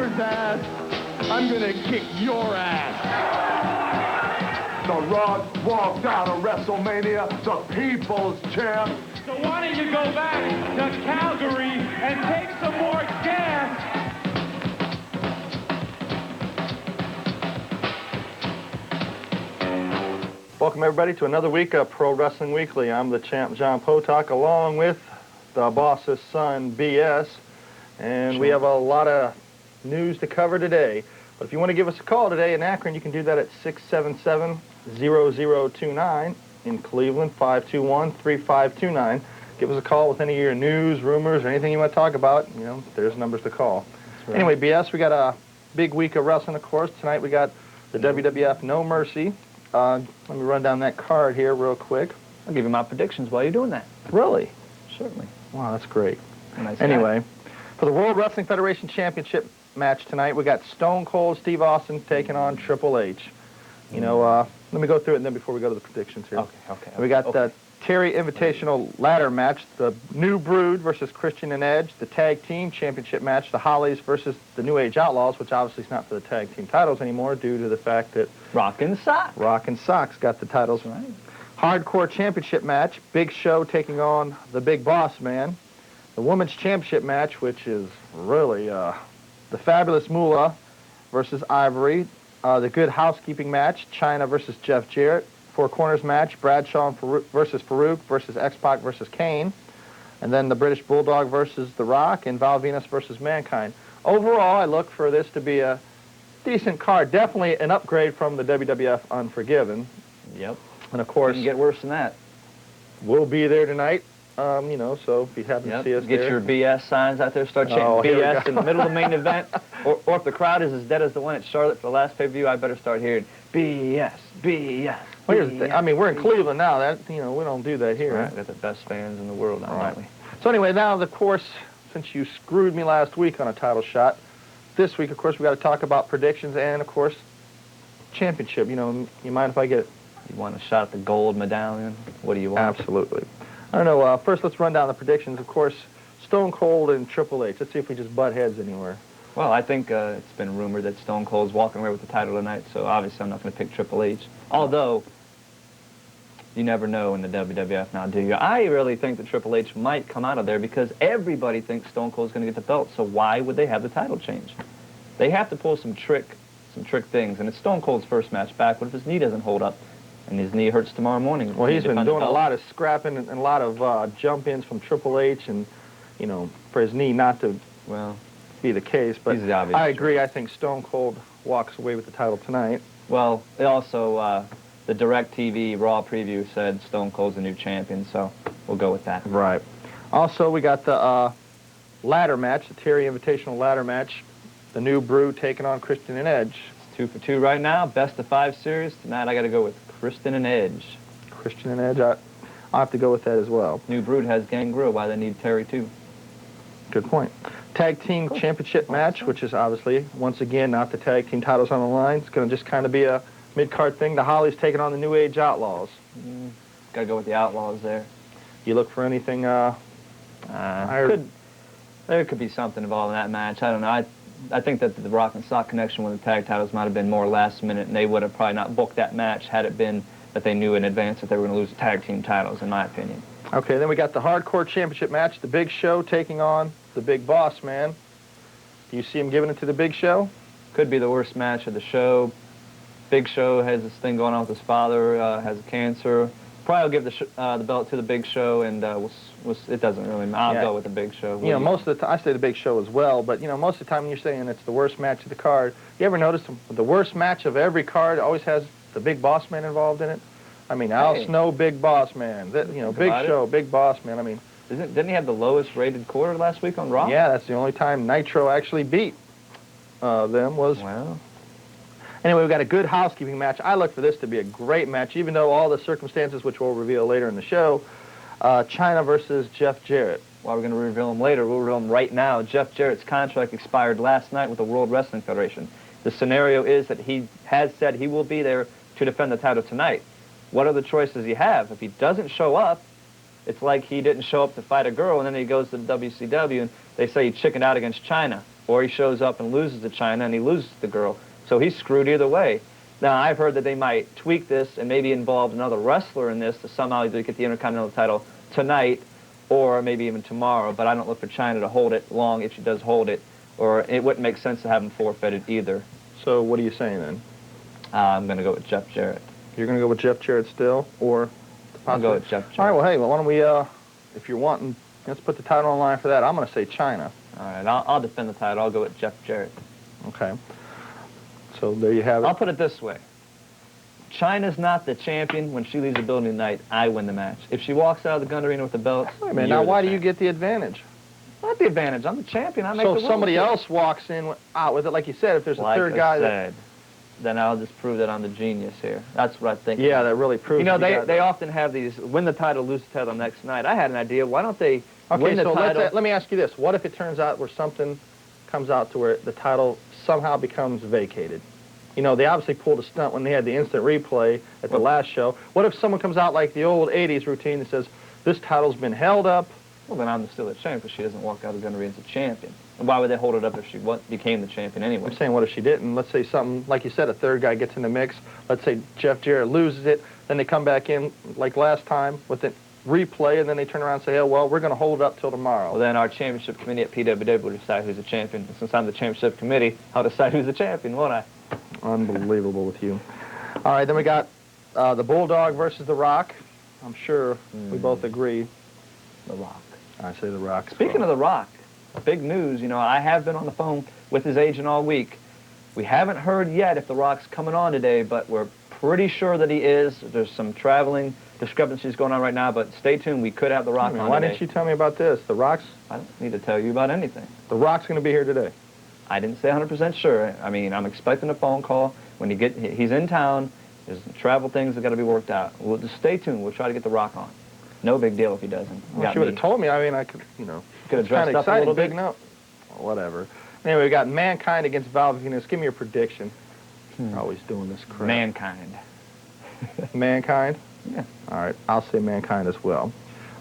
Taylor's ass. I'm gonna kick your ass. The Rock walked out of WrestleMania, the people's champ. So why don't you go back to Calgary and take some more gas? Welcome everybody to another week of Pro Wrestling Weekly. I'm the champ John Potok along with the boss's son BS. And we have a lot of news to cover today. But if you want to give us a call today in Akron, you can do that at 677-0029. In Cleveland, 521-3529. Give us a call with any of your news, rumors, or anything you want to talk about. You know, there's numbers to call. Right. Anyway, BS, we got a big week of wrestling, of course. Tonight we got the WWF No Mercy. Let me run down that card here real quick. I'll give you my predictions while you're doing that. Really? Certainly. Wow, that's great. Nice anyway, guy. For the World Wrestling Federation Championship match tonight, we got Stone Cold Steve Austin taking on Triple H. You know, let me go through it and then before we go to the predictions here. Okay. We got the Terry Invitational ladder match, the New Brood versus Christian and Edge, the tag team championship match, the Hollies versus the New Age Outlaws, which obviously is not for the tag team titles anymore due to the fact that Rock and Sox got the titles. Right. Hardcore championship match, Big Show taking on the Big Boss Man. The women's championship match, which is really the Fabulous Moolah versus Ivory. The Good Housekeeping match, Chyna versus Jeff Jarrett. Four Corners match, Bradshaw versus Farouk versus X-Pac versus Kane. And then the British Bulldog versus The Rock and Val Venus versus Mankind. Overall, I look for this to be a decent card. Definitely an upgrade from the WWF Unforgiven. Yep. And of course, couldn't get worse than that. We'll be there tonight. You know, so if you happen to see us Get there. your BS signs out there, start chanting BS in the middle of the main event. Or if the crowd is as dead as the one at Charlotte for the last pay-per-view, I better start hearing BS, BS. Well, here's the thing. I mean, we're in Cleveland now. That, you know, we don't do that here. Right. We've got the best fans in the world now, don't we? So anyway, now, of course, since you screwed me last week on a title shot, this week, of course, we got to talk about predictions and, of course, championship. You know, you mind if I get... You want a shot at the gold medallion? What do you want? Absolutely. I don't know. First, let's run down the predictions. Of course, Stone Cold and Triple H. Let's see if we just butt heads anywhere. Well, I think it's been rumored that Stone Cold's walking away with the title tonight, so obviously I'm not going to pick Triple H. Although, you never know in the WWF now, do you? I really think that Triple H might come out of there because everybody thinks Stone Cold's going to get the belt, so why would they have the title change? They have to pull some trick things, and it's Stone Cold's first match back. What if his knee doesn't hold up? And his knee hurts tomorrow morning. Well, he's been doing a lot of scrapping and a lot of jump-ins from Triple H, and, you know, for his knee not to be the case. But I agree. I think Stone Cold walks away with the title tonight. Well, it also, the DirecTV Raw preview said Stone Cold's the new champion, so we'll go with that. Right. Also, we got the ladder match, the Terry Invitational ladder match, the New Brood taking on Christian and Edge. It's 2 for 2 right now. Best of 5 series. Tonight I got to go with Christian and Edge. Christian and Edge, I'll have to go with that as well. New Brood has Gangrel. Why they need Terry, too? Good point. Tag Team Championship match, which is obviously, once again, not the tag team titles on the line. It's going to just kind of be a mid-card thing. The Hollies taking on the New Age Outlaws. Got to go with the Outlaws there. You look for anything? There could be something involved in that match. I don't know. I think that the Rock and Sock connection with the tag titles might have been more last minute, and they would have probably not booked that match had it been that they knew in advance that they were going to lose the tag team titles, in my opinion. Okay, then we got the Hardcore Championship match, the Big Show taking on the Big Boss Man. Do you see him giving it to the Big Show? Could be the worst match of the show. Big Show has this thing going on with his father, has cancer. Probably will give the belt to the Big Show, and it doesn't really matter. I'll go with the Big Show. You know, most of the time, I say the Big Show as well, but, you know, most of the time when you're saying it's the worst match of the card, you ever notice the worst match of every card always has the Big Boss Man involved in it? I mean, Al Snow, Big Boss Man. You know, Big Show, Big Boss Man. I mean... Didn't he have the lowest rated quarter last week on Raw? Yeah, that's the only time Nitro actually beat them was... Well... Anyway, we've got a Good Housekeeping match. I look for this to be a great match, even though all the circumstances, which we'll reveal later in the show, Chyna versus Jeff Jarrett. Well, we're going to reveal them later. We'll reveal them right now. Jeff Jarrett's contract expired last night with the World Wrestling Federation. The scenario is that he has said he will be there to defend the title tonight. What are the choices you have? If he doesn't show up, it's like he didn't show up to fight a girl, and then he goes to the WCW, and they say he chickened out against Chyna. or he shows up and loses to China and he loses to the girl. So he's screwed either way. Now, I've heard that they might tweak this and maybe involve another wrestler in this to somehow either get the Intercontinental title tonight or maybe even tomorrow, but I don't look for China to hold it long if she does hold it, or it wouldn't make sense to have them forfeited either. So what are you saying then? I'm going to go with Jeff Jarrett. You're going to go with Jeff Jarrett still, or? I'll go with Jeff Jarrett. All right, well, hey, why don't we, if you're wanting, let's put the title on the line for that. I'm going to say China. All right, I'll defend the title. I'll go with Jeff Jarrett. Okay. So there you have it. I'll put it this way. China's not the champion. When she leaves the building tonight, I win the match. If she walks out of the gun arena with the belts, Wait a minute, now why do you get the advantage? Not the advantage. I'm the champion. I make So the if somebody rules. else walks in out with it, like you said, if there's a Like third I guy said, then I'll just prove that I'm the genius here. That's what I think. Yeah, that really proves. You know, got they often have these win the title, lose the title next night. I had an idea. Why don't they Okay, win the so title? let me ask you this. What if it turns out where something comes out to where the title somehow becomes vacated? You know, they obviously pulled a stunt when they had the instant replay at the last show. What if someone comes out like the old 80s routine that says, this title's been held up? Well, then I'm still the champion because she doesn't walk out of the gun arena as a champion. And why would they hold it up if she became the champion anyway? I'm saying, what if she didn't? Let's say something, like you said, a third guy gets in the mix. Let's say Jeff Jarrett loses it. Then they come back in, like last time, with the replay, and then they turn around and say, oh, well, we're going to hold it up till tomorrow. Well, then our championship committee at PWW will decide who's the champion. And since I'm the championship committee, I'll decide who's the champion, won't I? Unbelievable with you. All right, then we got the Bulldog versus The Rock. I'm sure we both agree. The Rock. I say The Rock. Speaking of The Rock, big news. You know, I have been on the phone with his agent all week. We haven't heard yet if The Rock's coming on today, but we're pretty sure that he is. There's some traveling discrepancies going on right now, but stay tuned. We could have The Rock on Why today. didn't you tell me about this? The Rock's I don't need to tell you about anything. The Rock's going to be here today. I didn't say 100% sure. I mean, I'm expecting a phone call. When he's in town, there's travel things that got to be worked out. We'll just stay tuned. We'll try to get The Rock on. No big deal if he doesn't. Well, she would have told me. I mean, I could, you know. Could have dressed kinda up a little exciting, bit. big note. Whatever. Anyway, we got Mankind against Val Venus. Give me your prediction. Always doing this crap. Mankind. Mankind? Yeah. All right, I'll say Mankind as well.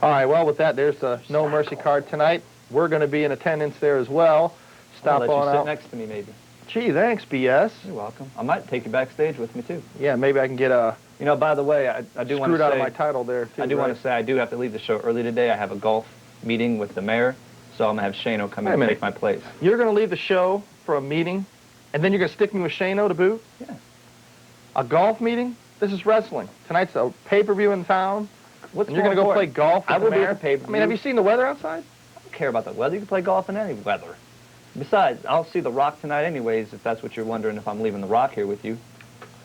All right, well, with that, there's the No Mercy card tonight. We're going to be in attendance there as well. Stop I'll let on you sit out. next to me, maybe. Gee, thanks, BS. You're welcome. I might take you backstage with me, too. Yeah, maybe I can get a You know, by the way, I do want to screwed out say, of my title there, too. I do right? want to say I do have to leave the show early today. I have a golf meeting with the mayor, so I'm going to have Shano come Wait in a and minute. take my place. You're going to leave the show for a meeting, and then you're going to stick me with Shano to boot? Yeah. A golf meeting? This is wrestling. Tonight's a pay-per-view in town, What's and you're going to go play golf with I will the be mayor? at the pay-per-view. I mean, have you seen the weather outside? I don't care about the weather. You can play golf in any weather. Besides, I'll see The Rock tonight anyways, if that's what you're wondering, if I'm leaving The Rock here with you.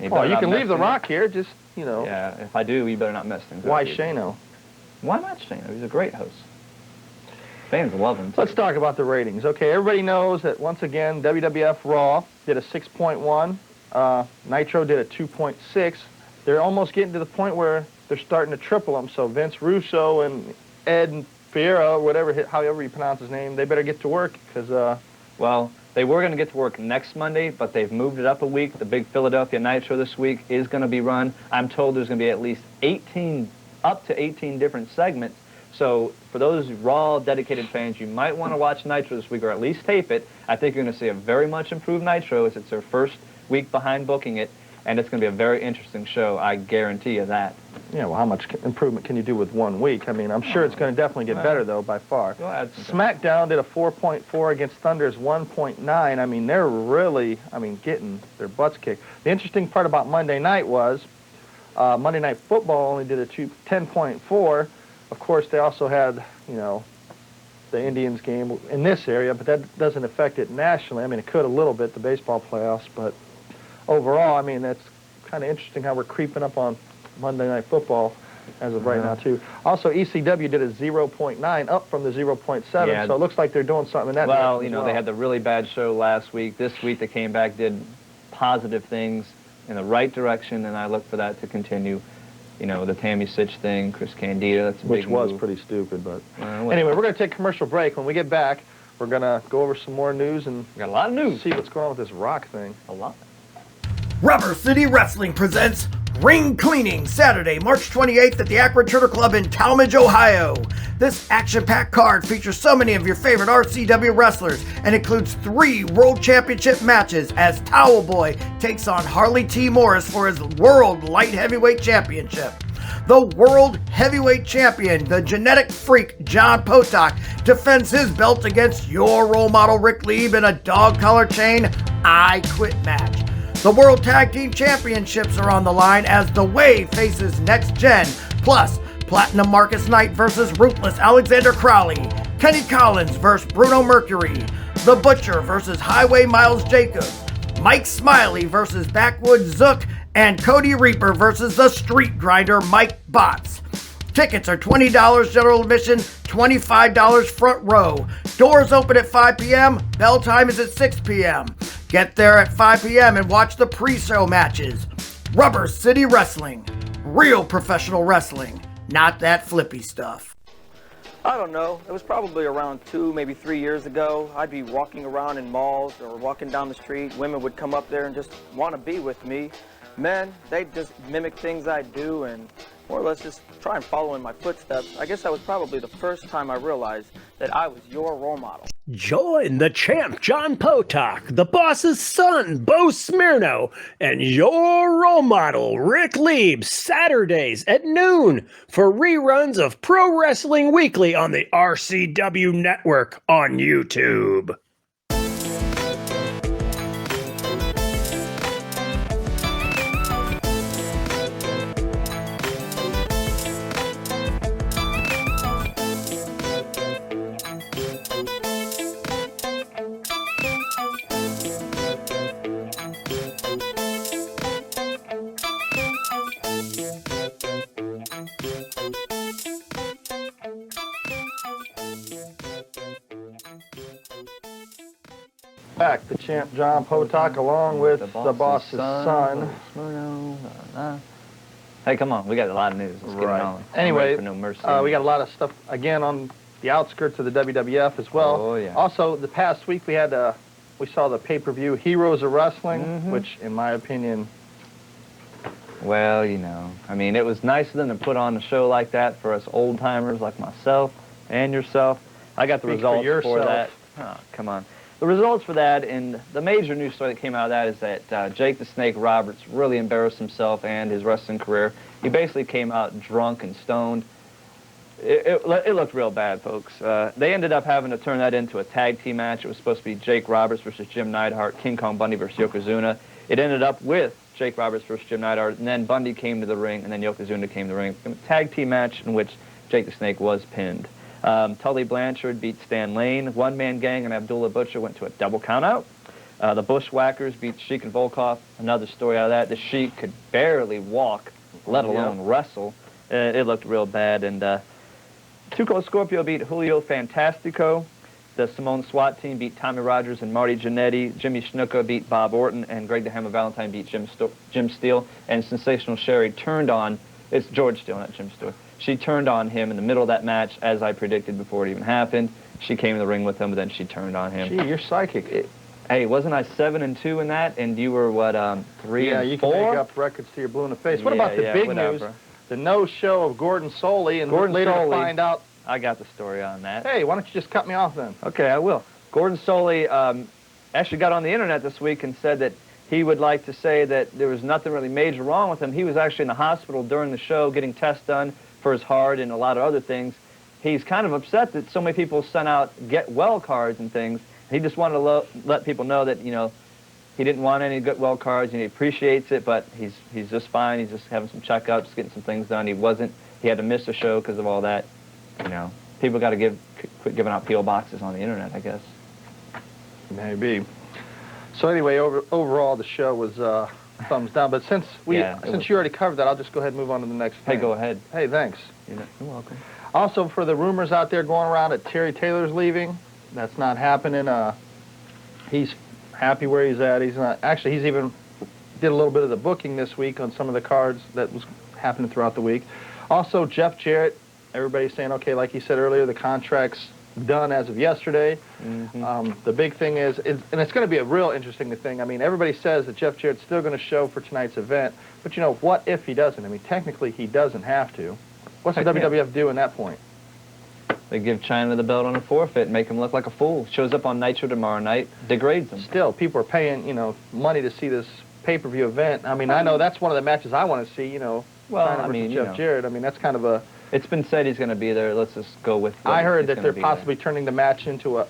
And Well, better you not can mess leave The things- Rock here, just, you know. Yeah, if I do, you better not mess things up. Why either. Shano? Why not Shano? He's a great host. Fans love him, too. Let's talk about the ratings. Okay, everybody knows that, once again, WWF Raw did a 6.1. Nitro did a 2.6. They're almost getting to the point where they're starting to triple them. So Vince Russo and Ed and Fiera, whatever, however you pronounce his name, they better get to work because... Well, they were going to get to work next Monday, but they've moved it up a week. The big Philadelphia Nitro this week is going to be run. I'm told there's going to be at least up to 18 different segments. So for those Raw dedicated fans, you might want to watch Nitro this week or at least tape it. I think you're going to see a very much improved Nitro as it's their first week behind booking it, and it's going to be a very interesting show. I guarantee you that. Yeah, well, how much improvement can you do with 1 week? I mean, I'm sure it's going to definitely get better, though, by far. Go ahead. SmackDown did a 4.4 against Thunder's 1.9. I mean, they're really, getting their butts kicked. The interesting part about Monday night was Monday Night Football only did a 10.4. Of course, they also had, the Indians game in this area, but that doesn't affect it nationally. I mean, it could a little bit, the baseball playoffs, but overall, I mean, that's kind of interesting how we're creeping up on Monday Night Football as of right now, too. Also, ECW did a 0.9, up from the 0.7, Yeah. so it looks like they're doing something in that Well, direction you as know, they had the really bad show last week. This week they came back, did positive things in the right direction, and I look for that to continue. You know, the Tammy Sitch thing, Chris Candido, that's a which big was move. pretty stupid, but... Well, Anyway, we're going to take a commercial break. When we get back, we're going to go over some more news and we got a lot of news. see what's going on with this Rock thing. A lot. Rubber City Wrestling presents Ring Cleaning, Saturday, March 28th at the Akron Turtle Club in Talmadge, Ohio. This action-packed card features so many of your favorite RCW wrestlers and includes 3 World Championship matches as Towel Boy takes on Harley T. Morris for his World Light Heavyweight Championship. The World Heavyweight Champion, the genetic freak John Potok, defends his belt against your role model Rick Lieb in a dog collar chain I Quit match. The World Tag Team Championships are on the line as The Way faces Next Gen, plus Platinum Marcus Knight versus Ruthless Alexander Crowley, Kenny Collins versus Bruno Mercury, The Butcher versus Highway Miles Jacobs, Mike Smiley versus Backwoods Zook, and Cody Reaper versus the Street Grinder Mike Botts. Tickets are $20 general admission, $25 front row. Doors open at 5 p.m., bell time is at 6 p.m. Get there at 5 p.m. and watch the pre-show matches. Rubber City Wrestling. Real professional wrestling. Not that flippy stuff. I don't know. It was probably around 2, maybe 3 years ago. I'd be walking around in malls or walking down the street. Women would come up there and just want to be with me. Men, they'd just mimic things I do and more or less just try and follow in my footsteps. I guess that was probably the first time I realized that I was your role model. Join the champ, John Potok, the boss's son, Bo Smirno, and your role model, Rick Lieb, Saturdays at noon for reruns of Pro Wrestling Weekly on the RCW Network on YouTube. Back, the champ John Potok along with the boss's son. Hey, come on, we got a lot of news. Let's get it on. Anyway, for no mercy. we got a lot of stuff again on the outskirts of the WWF as well. Oh, yeah. Also, the past week we had we saw the pay-per-view Heroes of Wrestling, which, in my opinion, well, you know, I mean, it was nice of them to put on a show like that for us old-timers like myself and yourself. I got the Speak results for for that. yourself. Oh, come on. The results for that, and the major news story that came out of that is that Jake the Snake Roberts really embarrassed himself and his wrestling career. He basically came out drunk and stoned. It looked real bad, folks. They ended up having to turn that into a tag team match. It was supposed to be Jake Roberts versus Jim Neidhart, King Kong Bundy versus Yokozuna. It ended up with Jake Roberts versus Jim Neidhart, and then Bundy came to the ring, and then Yokozuna came to the ring. A tag team match in which Jake the Snake was pinned. Tully Blanchard beat Stan Lane. One Man Gang and Abdullah Butcher went to a double countout. The Bushwhackers beat Sheik and Volkov. Another story out of that. The Sheik could barely walk, let alone wrestle. It looked real bad. And Tuco Scorpio beat Julio Fantastico. The Simone SWAT team beat Tommy Rogers and Marty Jannetty. Jimmy Snuka beat Bob Orton. And Greg the Hammer Valentine beat Jim Steele. And Sensational Sherry turned on, it's George Steele, not Jim Steele. She turned on him in the middle of that match, as I predicted before it even happened. She came in the ring with him, but then she turned on him. Gee, you're psychic. Hey, wasn't I 7-2 in that? And you were, what, 3-4? Yeah, you can make up records to your blue in the face. What about the big news? The no-show of Gordon Soley, and later to find out... I got the story on that. Hey, why don't you just cut me off then? Okay, I will. Gordon Soley actually got on the internet this week and said that he would like to say that there was nothing really major wrong with him. He was actually in the hospital during the show getting tests done for his heart and a lot of other things. He's kind of upset that so many people sent out get well cards and things. He just wanted to let people know that, you know, he didn't want any get well cards and he appreciates it, but he's just fine. He's just having some checkups, getting some things done. He had to miss a show because of all that. You know, people got to quit giving out P.O. boxes on the internet, I guess. Maybe. So anyway, overall the show was thumbs down. But since you already covered that, I'll just go ahead and move on to the next thing. Hey, go ahead. Hey, thanks. You're welcome. Also, for the rumors out there going around that Terry Taylor's leaving, that's not happening. He's happy where he's at. He's not. Actually, he's even did a little bit of the booking this week on some of the cards that was happening throughout the week. Also, Jeff Jarrett. Everybody's saying, okay, like you said earlier, the contract's done as of yesterday. The big thing is, and it's going to be a real interesting thing. I mean, everybody says that Jeff Jarrett's still going to show for tonight's event, but you know, what if he doesn't? I mean, technically he doesn't have to. What's the WWF do in that point? They give China the belt on a forfeit and make him look like a fool. Shows up on Nitro tomorrow night, degrades him. Still, people are paying, you know, money to see this pay-per-view event. I mean, I know that's one of the matches I want to see, you know, well, China versus Jeff Jarrett. I mean, that's kind of a... It's been said he's going to be there. Let's just go with I heard that they're possibly turning the match into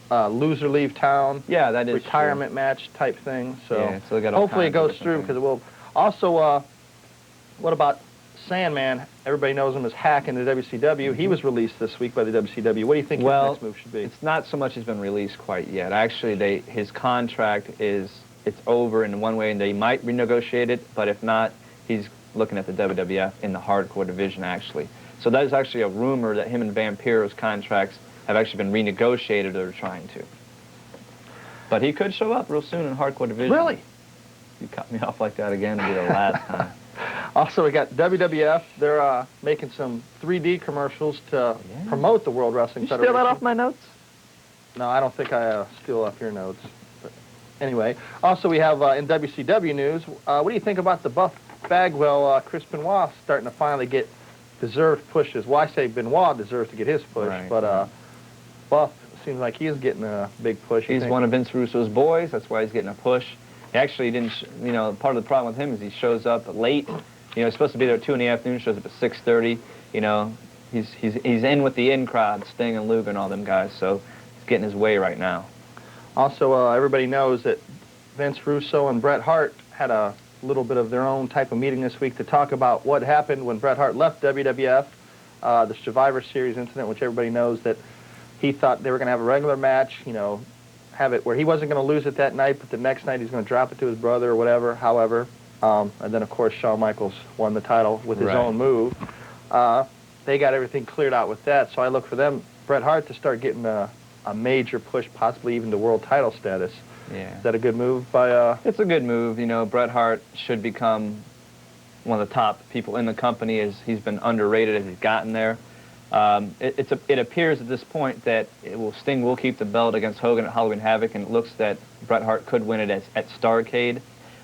a loser leave town. Yeah, that is retirement true. match type thing. So, yeah, so they got all hopefully it goes through, because it will. Also, what about Sandman? Everybody knows him as Hack in the WCW. He was released this week by the WCW. What do you think his next move should be? It's not so much he's been released quite yet. Actually, his contract it's over in one way, and they might renegotiate it, but if not, he's looking at the WWF in the hardcore division, actually. So there's actually a rumor that him and Vampiro's contracts have actually been renegotiated, or they're trying to. But he could show up real soon in hardcore division. Really? You cut me off like that again, it'll be the last time. Also, we got WWF. They're making some 3D commercials to promote the World Wrestling Federation. Steal that off my notes? No, I don't think I steal off your notes. But anyway, also we have in WCW news, what do you think about the Buff Bagwell, Chris Benoit starting to finally get deserved pushes? Well, I say Benoit deserves to get his push, right. But Buff seems like he is getting a big push. He's one of Vince Russo's boys. That's why he's getting a push. He actually didn't, you know, part of the problem with him is he shows up late. You know, he's supposed to be there at 2 in the afternoon, shows up at 6:30. You know, he's in with the in crowd, Sting and Luger and all them guys, so he's getting his way right now. Also, everybody knows that Vince Russo and Bret Hart had a little bit of their own type of meeting this week to talk about what happened when Bret Hart left WWF, the Survivor Series incident, which everybody knows that he thought they were going to have a regular match, you know, have it where he wasn't going to lose it that night, but the next night he's going to drop it to his brother or whatever, however. And then, of course, Shawn Michaels won the title with his own move. They got everything cleared out with that, so I look for them, Bret Hart, to start getting a major push, possibly even to world title status. Yeah. Is that a good move by... It's a good move. You know, Bret Hart should become one of the top people in the company, as he's been underrated as he's gotten there. It appears at this point that Sting will keep the belt against Hogan at Halloween Havoc, and it looks that Bret Hart could win it at Starrcade.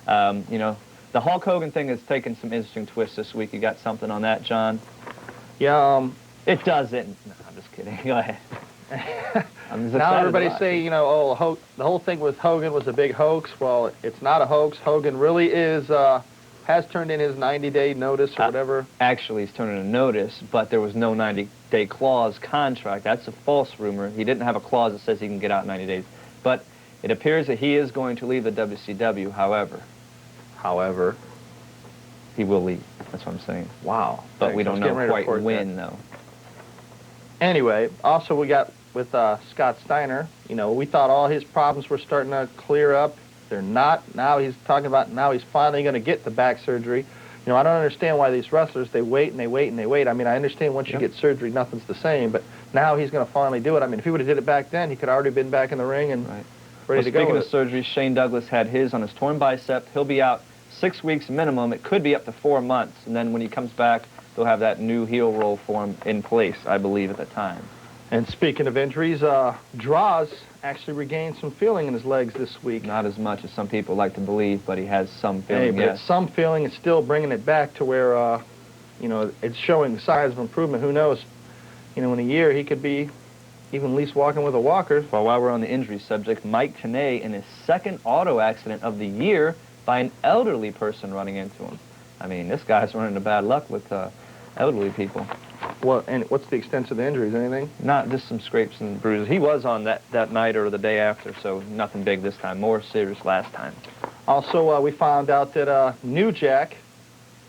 You know, the Hulk Hogan thing has taken some interesting twists this week. You got something on that, John? Yeah, it doesn't. No, I'm just kidding. Go ahead. Now everybody's saying, you know, oh, the whole thing with Hogan was a big hoax. Well, it's not a hoax. Hogan really has turned in his 90-day notice or whatever. Actually, he's turned in a notice, but there was no 90-day clause contract. That's a false rumor. He didn't have a clause that says he can get out in 90 days. But it appears that he is going to leave the WCW, however, he will leave. That's what I'm saying. Wow. But we don't know quite when, though. Anyway, also we got with Scott Steiner, you know, we thought all his problems were starting to clear up. They're not. Now he's talking about he's finally going to get the back surgery. You know, I don't understand why these wrestlers, they wait and they wait and they wait. I mean, I understand once you get surgery, nothing's the same, but now he's going to finally do it. I mean, if he would have did it back then, he could have already been back in the ring and ready to go. Speaking of surgery, Shane Douglas had his on his torn bicep. He'll be out 6 weeks minimum. It could be up to 4 months, and then when he comes back, they'll have that new heel roll for him in place, I believe, at the time. And speaking of injuries, Droz actually regained some feeling in his legs this week. Not as much as some people like to believe, but he has some feeling, but it's some feeling. It's still bringing it back to where, you know, it's showing signs of improvement. Who knows? You know, in a year, he could be even at least walking with a walker. Well, while we're on the injury subject, Mike Tenay in his second auto accident of the year by an elderly person running into him. I mean, this guy's running into bad luck with elderly people. Well, and what's the extent of the injuries? Anything? Not just some scrapes and bruises. He was on that night or the day after, so nothing big this time. More serious last time. Also, we found out that New Jack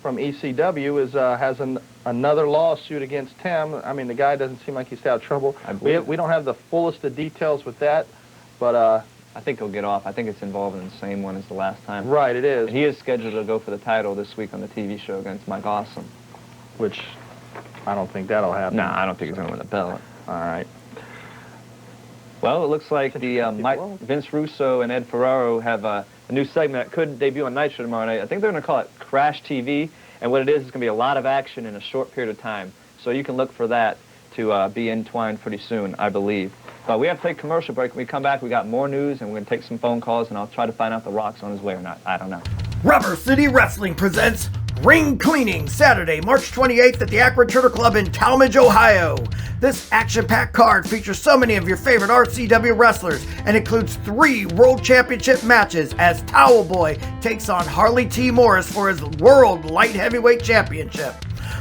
from ECW has another lawsuit against Tim. I mean, the guy doesn't seem like he's out of trouble. We don't have the fullest of details with that, but I think he'll get off. I think it's involved in the same one as the last time. Right, it is. And he is scheduled to go for the title this week on the TV show against Mike Awesome. Which I don't think that'll happen. No, I don't think he's going to win the belt. All right. Well, it looks like Vince Russo and Ed Ferraro have a new segment that could debut on Nitro tomorrow night. I think they're going to call it Crash TV, and what it is going to be a lot of action in a short period of time. So you can look for that to be entwined pretty soon, I believe. But we have to take a commercial break. When we come back, we got more news, and we're going to take some phone calls, and I'll try to find out if The Rock's on his way or not. I don't know. Rubber City Wrestling presents Ring Cleaning, Saturday, March 28th at the Akron Turtle Club in Talmadge, Ohio. This action-packed card features so many of your favorite RCW wrestlers and includes 3 World Championship matches as Towel Boy takes on Harley T. Morris for his World Light Heavyweight Championship.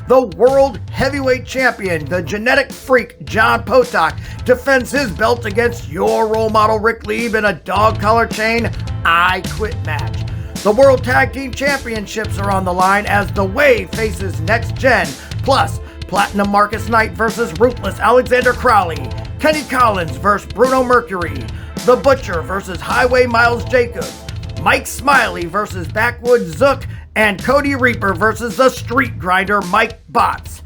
The World Heavyweight Champion, the genetic freak John Potok, defends his belt against your role model Rick Lieb in a dog collar chain I Quit match. The World Tag Team Championships are on the line as The Wave faces Next Gen, plus Platinum Marcus Knight versus Ruthless Alexander Crowley, Kenny Collins versus Bruno Mercury, The Butcher versus Highway Miles Jacobs, Mike Smiley versus Backwood Zook, and Cody Reaper versus the Street Grinder Mike Botts.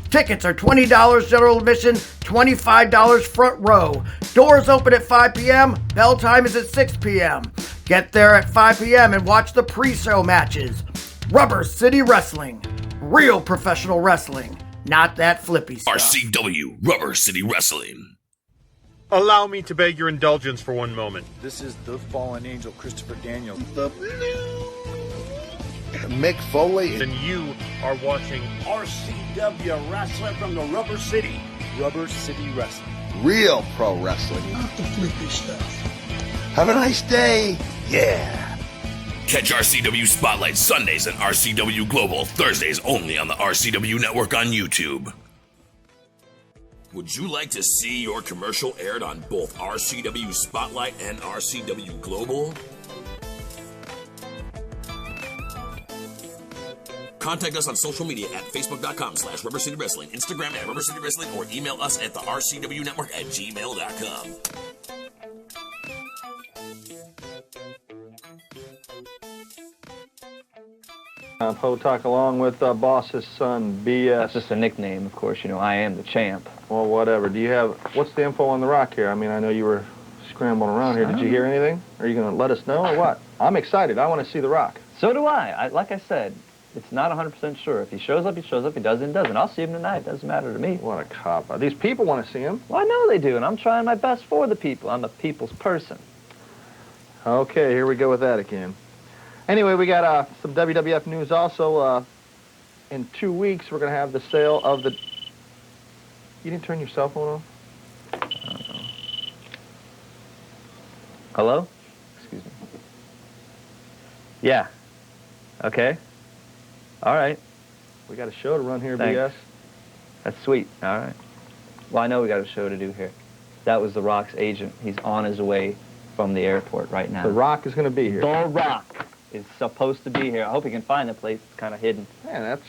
Tickets are $20 general admission, $25 front row. Doors open at 5 p.m., bell time is at 6 p.m. Get there at 5 p.m. and watch the pre-show matches. Rubber City Wrestling. Real professional wrestling. Not that flippy stuff. RCW, Rubber City Wrestling. Allow me to beg your indulgence for one moment. This is the fallen angel, Christopher Daniels. The Mick Foley. And you are watching RCW Wrestling from the Rubber City. Rubber City Wrestling. Real pro wrestling. Not the flippy stuff. Have a nice day. Yeah. Catch RCW Spotlight Sundays and RCW Global Thursdays only on the RCW Network on YouTube. Would you like to see your commercial aired on both RCW Spotlight and RCW Global? Contact us on social media at facebook.com/Rubber City Wrestling, Instagram at Rubber City Wrestling, or email us at the RCW Network at gmail.com. Potok along with Boss's son, BS. That's just a nickname, of course. You know, I am the champ. Well, whatever. Do you have, what's the info on The Rock here? I mean, I know you were scrambling around here. Did you hear anything? Are you going to let us know or what? I'm excited. I want to see The Rock. So do I. Like I said, it's not 100% sure. If he shows up, he shows up. If he doesn't, he doesn't. I'll see him tonight. It doesn't matter to me. What a cop. These people want to see him. Well, I know they do, and I'm trying my best for the people. I'm a people's person. Okay, here we go with that again. Anyway, we got some WWF news also. In 2 weeks, we're going to have the sale of the... You didn't turn your cell phone on? Hello? Excuse me. Yeah. Okay. All right. We got a show to run here, Thanks. BS. That's sweet. All right. Well, I know we got a show to do here. That was The Rock's agent. He's on his way from the airport right now. The Rock is going to be here. The Rock is supposed to be here. I hope he can find the place. It's kind of hidden. Man, that's...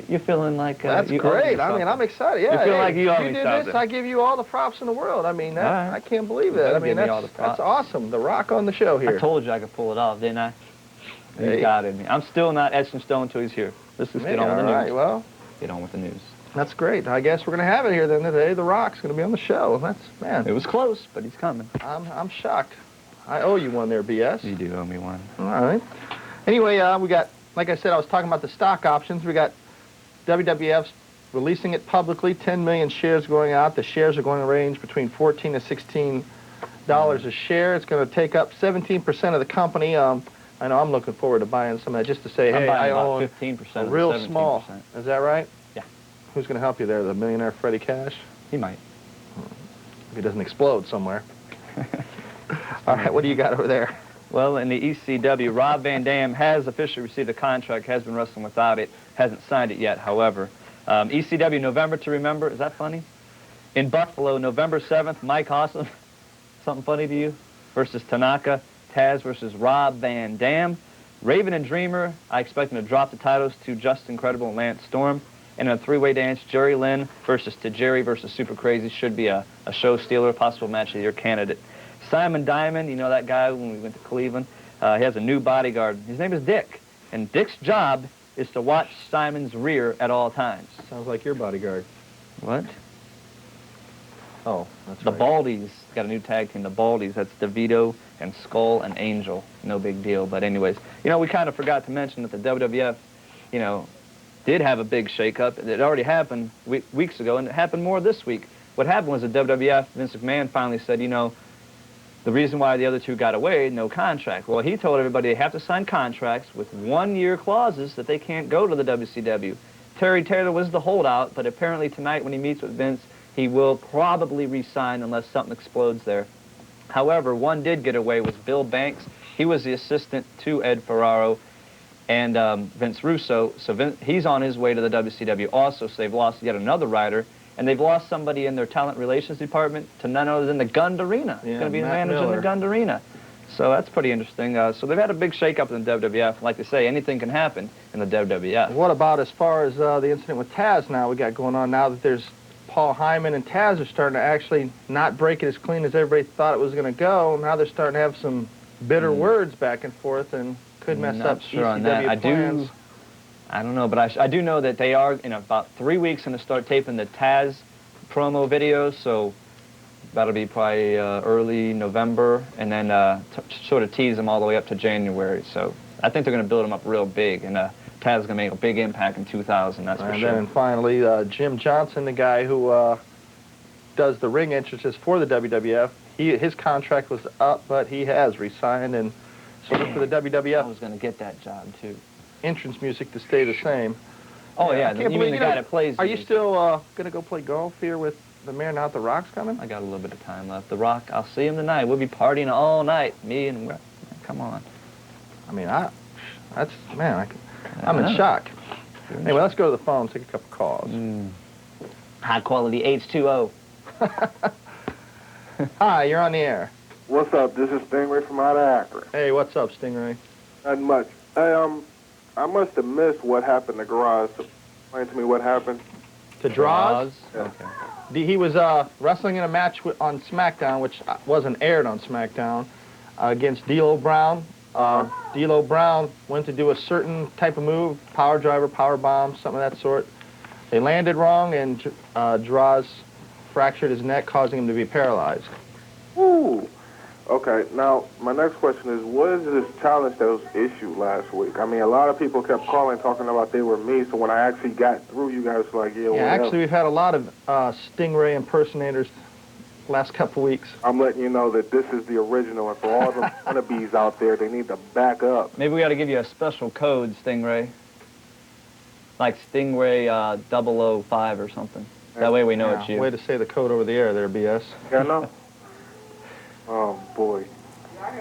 You're feeling like... that's you great. I mean, I'm excited. Yeah, you feel like you owe me did something. this, I give you all the props in the world. I mean, that, right. I can't believe that. I mean, that's awesome. The Rock on the show here. I told you I could pull it off, didn't I? Hey. You got it. I'm still not etched in stone until he's here. Let's just get on with the news. All right, well... Get on with the news. That's great. I guess we're going to have it here then today. The Rock's going to be on the show. That's, man. It was close, but he's coming. I'm shocked. I owe you one there, BS. You do owe me one. All right. Anyway, we got, like I said, I was talking about the stock options. We got WWF's releasing it publicly, 10 million shares going out. The shares are going to range between $14 to $16 a share. It's going to take up 17% of the company. I know I'm looking forward to buying some of that just to say, hey, I own 15% a of real 17%. small. Is that right? Yeah. Who's going to help you there? The millionaire Freddie Cash? He might. If he doesn't explode somewhere. All right, what do you got over there? Well, in the ECW, Rob Van Dam has officially received a contract, has been wrestling without it, hasn't signed it yet, however. ECW, November to Remember, is that funny? In Buffalo, November 7th, Mike Awesome, something funny to you? Versus Tanaka, Taz versus Rob Van Dam. Raven and Dreamer, I expect them to drop the titles to Just Incredible and Lance Storm. And in a three-way dance, Jerry Lynn versus Tajiri versus Super Crazy should be a show stealer, possible match of the year candidate. Simon Diamond, you know that guy when we went to Cleveland? He has a new bodyguard. His name is Dick. And Dick's job is to watch Simon's rear at all times. Sounds like your bodyguard. What? Oh, that's The right. Baldies got a new tag team. The Baldies. That's DeVito and Skull and Angel. No big deal. But anyways, you know, we kind of forgot to mention that the WWF, you know, did have a big shakeup. It already happened weeks ago, and it happened more this week. What happened was the WWF, Vince McMahon finally said, you know, the reason why the other two got away, no contract. Well, he told everybody they have to sign contracts with one-year clauses that they can't go to the WCW. Terry Taylor was the holdout, but apparently tonight when he meets with Vince, he will probably re-sign unless something explodes there. However, one did get away was Bill Banks. He was the assistant to Ed Ferraro and Vince Russo. So he's on his way to the WCW also, so they've lost yet another writer. And they've lost somebody in their talent relations department to none other than the Gund Arena. He's going to be the manager in the Gund Arena. So that's pretty interesting. So they've had a big shakeup in the WWF. Like they say, anything can happen in the WWF. What about as far as the incident with Taz now we got going on now that there's Paul Heyman and Taz are starting to actually not break it as clean as everybody thought it was going to go. Now they're starting to have some bitter words back and forth and could mess up sure ECW on that. plans. I don't know, but I do know that they are in about 3 weeks going to start taping the Taz promo videos, so that'll be probably early November, and then sort of tease them all the way up to January. So I think they're going to build them up real big, and Taz is going to make a big impact in 2000, that's for sure. And then finally, Jim Johnson, the guy who does the ring entrances for the WWF, his contract was up, but he has resigned, and so for the WWF. I was going to get that job, too. Entrance music to stay the same. Oh, yeah, you mean the guy that plays Are you still going to go play golf here with the mayor now that The Rock's coming? I got a little bit of time left. The Rock, I'll see him tonight. We'll be partying all night, me and... Come on. I mean, I'm in shock. Anyway, let's go to the phone, take a couple calls. High quality H2O. Hi, you're on the air. What's up? This is Stingray from out of Akron. Hey, what's up, Stingray? Not much. Hey, I must have missed what happened to Garage. Explain to me what happened. To Draws? Yeah. Okay. He was wrestling in a match on SmackDown, which wasn't aired on SmackDown, against D'Lo Brown. D'Lo Brown went to do a certain type of move, power driver, power bomb, something of that sort. They landed wrong, and Draws fractured his neck, causing him to be paralyzed. Ooh. Okay, now, my next question is, what is this challenge that was issued last week? I mean, a lot of people kept calling, talking about they were me, so when I actually got through, you guys were like, yeah, whatever. Actually, we've had a lot of Stingray impersonators last couple weeks. I'm letting you know that this is the original, and for all the wannabes out there, they need to back up. Maybe we ought to give you a special code, Stingray. Like Stingray 005 or something. That way we know it's you. Way to say the code over the air there, BS. Yeah, no. Oh, boy.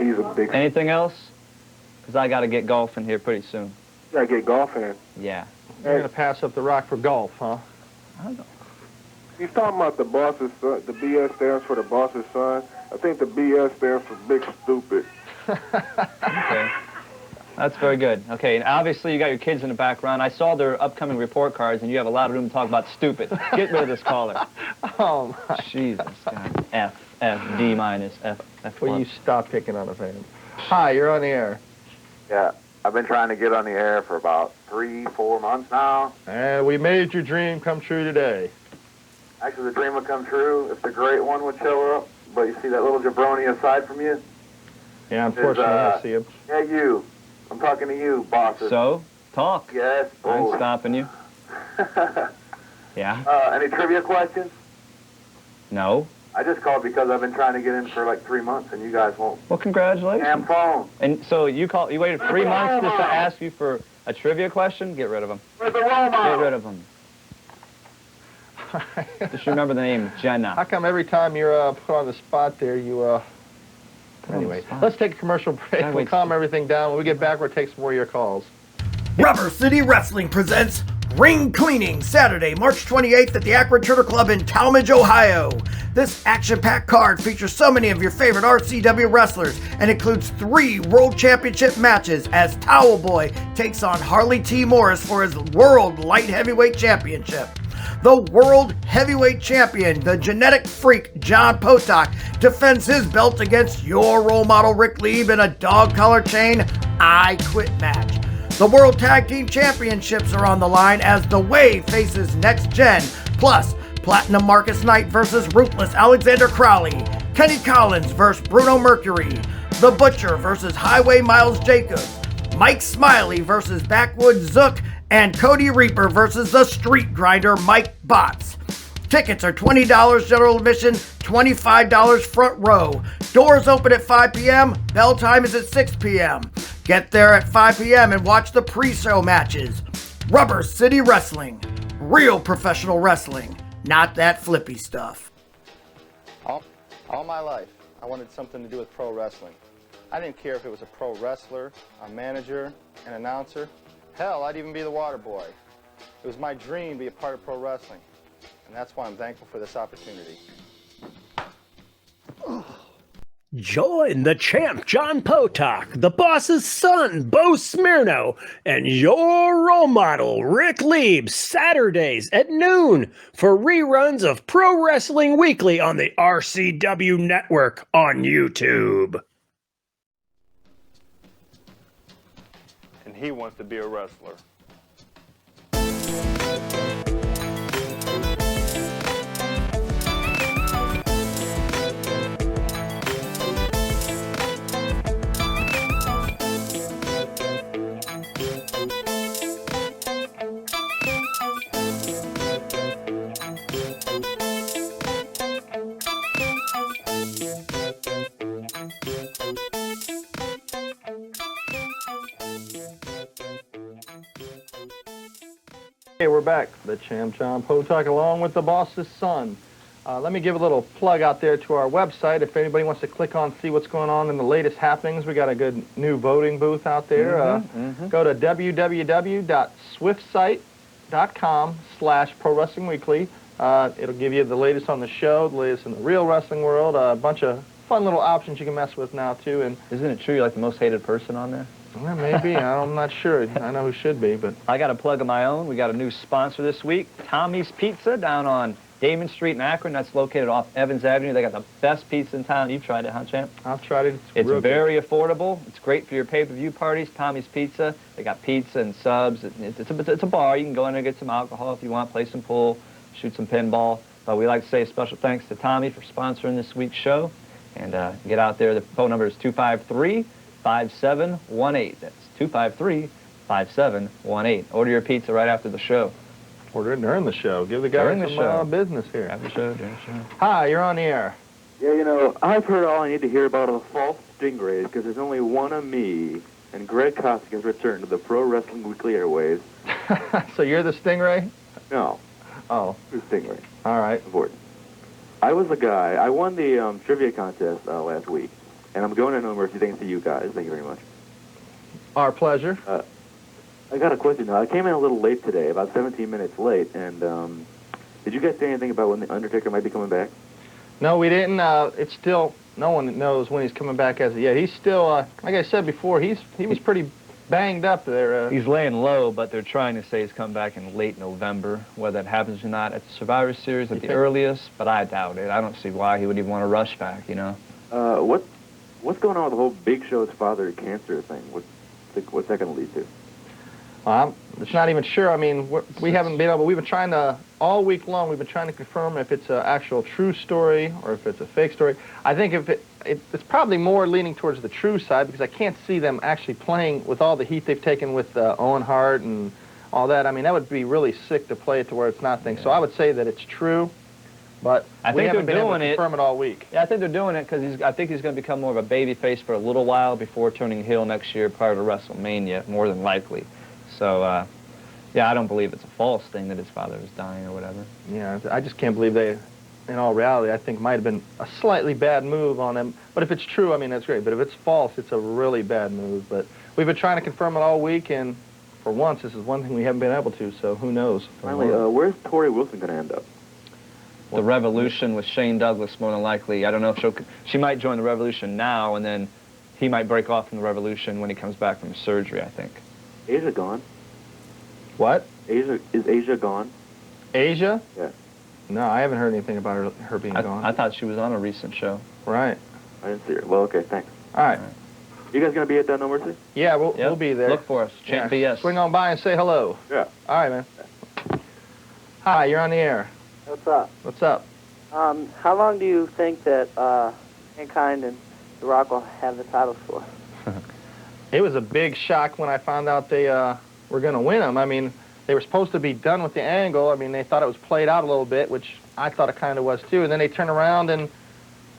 He's a big... Anything else? Because I got to get golfing here pretty soon. You got to get golfing? Yeah. You're going to pass up the Rock for golf, huh? I don't know. He's talking about the boss's son. The BS stands for the boss's son. I think the BS stands for big stupid. Okay. That's very good. Okay, and obviously you got your kids in the background. I saw their upcoming report cards, and you have a lot of room to talk about stupid. Get rid of this caller. Oh, my. Jesus, God. F, D minus, F. Will you stop picking on a fan? Hi, you're on the air. Yeah, I've been trying to get on the air for about 3-4 months now. And we made your dream come true today. Actually, the dream would come true if the great one would show up. But you see that little jabroni aside from you? Yeah, unfortunately, I see him. Yeah, you. I'm talking to you, bosses. So, talk. Yes. I ain't stopping you. Yeah? Any trivia questions? No. I just called because I've been trying to get in for like 3 months, and you guys won't. Well, congratulations. Damn phone. And so you waited 3 months just to ask you for a trivia question? Get rid of him. Where's the role model? Get rid of him. Just remember the name, Jenna. How come every time you're put on the spot there, you, Anyway, let's take a commercial break. We'll calm everything down. When we get back, we'll take some more of your calls. Rubber City Wrestling presents Ring Cleaning, Saturday, March 28th at the Akron Turtle Club in Talmadge, Ohio. This action-packed card features so many of your favorite RCW wrestlers and includes 3 World Championship matches as Towel Boy takes on Harley T. Morris for his World Light Heavyweight Championship. The World Heavyweight Champion, the genetic freak John Potok, defends his belt against your role model Rick Lieb in a dog collar chain I Quit match. The World Tag Team Championships are on the line as The Wave faces Next Gen, plus Platinum Marcus Knight versus Ruthless Alexander Crowley, Kenny Collins versus Bruno Mercury, The Butcher versus Highway Miles Jacobs, Mike Smiley versus Backwoods Zook, and Cody Reaper versus the Street Grinder Mike Botts. Tickets are $20 general admission, $25 front row. Doors open at 5 p.m. Bell time is at 6 p.m. Get there at 5 p.m. and watch the pre-show matches. Rubber City Wrestling. Real professional wrestling. Not that flippy stuff. All my life, I wanted something to do with pro wrestling. I didn't care if it was a pro wrestler, a manager, an announcer. Hell, I'd even be the water boy. It was my dream to be a part of pro wrestling. And that's why I'm thankful for this opportunity. Join the champ, John Potok, the boss's son, Bo Smirno, and your role model, Rick Lieb, Saturdays at noon for reruns of Pro Wrestling Weekly on the RCW Network on YouTube. And he wants to be a wrestler. Hey, we're back. The champ, John Potok, along with the boss's son. Let me give a little plug out there to our website. If anybody wants to click on, see what's going on in the latest happenings, we got a good new voting booth out there. Go to www.swiftSite.com/Pro Wrestling Weekly. It'll give you the latest on the show, the latest in the real wrestling world, a bunch of fun little options you can mess with now, too. And isn't it true you're like the most hated person on there? Well, maybe. I'm not sure. I know who should be, but... I got a plug of my own. We got a new sponsor this week, Tommy's Pizza, down on Damon Street in Akron. That's located off Evans Avenue. They got the best pizza in town. You've tried it, huh, champ? I've tried it. It's very affordable. It's great for your pay-per-view parties. Tommy's Pizza. They got pizza and subs. It's a bar. You can go in there and get some alcohol if you want, play some pool, shoot some pinball. But we like to say a special thanks to Tommy for sponsoring this week's show. And get out there. The phone number is 253-5718. That's 253-5718. Order your pizza right after the show. Order it during the show. Give the guy some business here. After the show, during the show. Hi, you're on the air. Yeah, you know, I've heard all I need to hear about the false stingrays because there's only one of me, and Greg Costigan's returned to the Pro Wrestling Weekly airwaves. So you're the stingray? No. Oh. Who's stingray? All right. Important. I was the guy. I won the trivia contest last week, and I'm going to No Mercy thanks to you guys. Thank you very much. Our pleasure. I got a question now. I came in a little late today, about 17 minutes late, and did you guys say anything about when The Undertaker might be coming back? No, we didn't. It's still, no one knows when he's coming back as of yet. He's still, like I said before, he was pretty banged up there. He's laying low, but they're trying to say he's coming back in late November. Whether that happens or not at the Survivor Series at the earliest, but I doubt it. I don't see why he would even want to rush back, you know? What's going on with the whole Big Show's father cancer thing? What's that going to lead to? I'm just not even sure. I mean, we haven't been able, we've been trying to, all week long, we've been trying to confirm if it's an actual true story or if it's a fake story. I think if it's probably more leaning towards the true side because I can't see them actually playing with all the heat they've taken with Owen Hart and all that. I mean, that would be really sick to play it to where it's not things. Yeah. So I would say that it's true, but we haven't been able to confirm it all week. Yeah, I think they're doing it because I think he's going to become more of a baby face for a little while before turning heel next year prior to WrestleMania, more than likely. So, yeah, I don't believe it's a false thing that his father is dying or whatever. Yeah, I just can't believe they, in all reality, I think might have been a slightly bad move on him. But if it's true, I mean, that's great. But if it's false, it's a really bad move. But we've been trying to confirm it all week, and for once, this is one thing we haven't been able to, so who knows? Finally, where's Tori Wilson going to end up? The Revolution with Shane Douglas, more than likely. I don't know if she might join the Revolution now, and then he might break off from the Revolution when he comes back from surgery, I think. Asia gone. What? Is Asia gone? Asia? Yeah. No, I haven't heard anything about her being gone. I thought she was on a recent show. Right. I didn't see her. Well, okay, thanks. All right. You guys going to be at No Mercy? Yeah, we'll be there. Look for us. Champ BS. Swing on by and say hello. Yeah. All right, man. Hi, you're on the air. What's up? What's up? How long do you think that Mankind and The Rock will have the titles for? It was a big shock when I found out they were going to win them. I mean, they were supposed to be done with the angle. I mean, they thought it was played out a little bit, which I thought it kind of was too. And then they turn around and